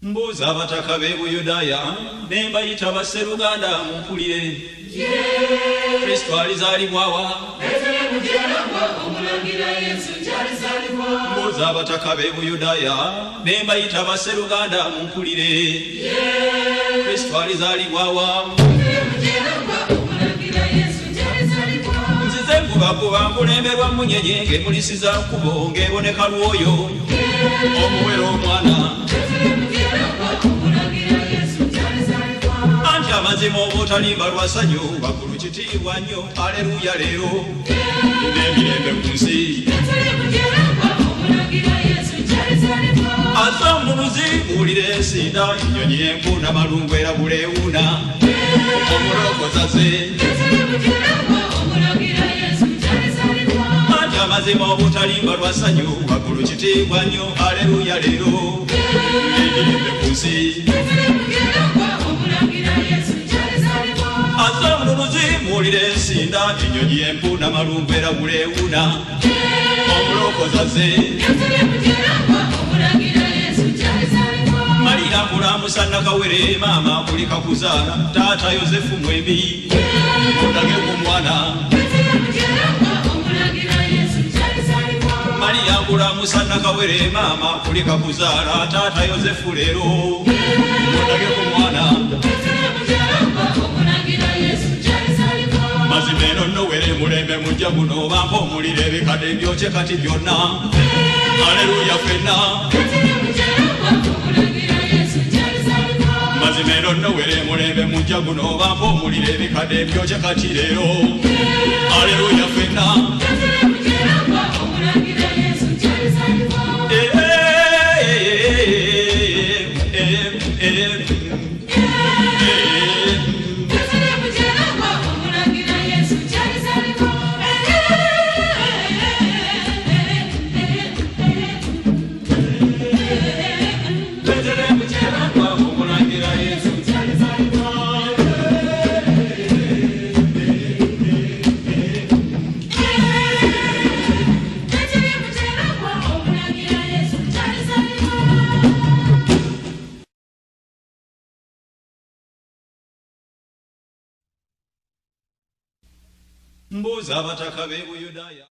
Mbuuza abataka b'e Buyudaaya ne mbayita basseruganda mumpulire. Kristo alizaalibwa wa? Mbuuza abataka b'e Buyudaaya ne mbayita basseruganda mumpulire. Kristo alizaalibwa wa? Nzize nkubakuba nkulemberwa munyenye ng'emulisiza nkubo ng'eboneka lwoyo omuwere omwana. Amazima obutalimba lwasanyu bakulu kitiibwa nnyo. Aleluya leero n'emirembe ku nsi. Azza omuluzi buwulire ensinda ennyonyi empunda malungu erabula ewuuna omulokoza ze. Anti amazima obutalimba lwasanyu bakulu kitiibwa nnyo. Aleluya leero n'emirembe ku nsi. Azza omuluzi muwulire ensinda ennyonyi empunda malungu erabula ewuuna omulokoza ze. Malira mulamusa Nakawere maama kulika kuzaala taata Yozefu mwembi mundage ku mwana. Malira mulamusa Nakawere maama kulika kuzaala taata Yozefu leero mundage ku mwana. Mazima eno nnowere mulembe mujja guno bampa omulire ebikadde byokye kati byonna. Aleluya ffenna. Mazima eno nnowere mulembe mujja guno bampa omulire ebikadde byokye kati leero. Aleluya ffenna. Mbuuza abataka b'e Buyudaaya.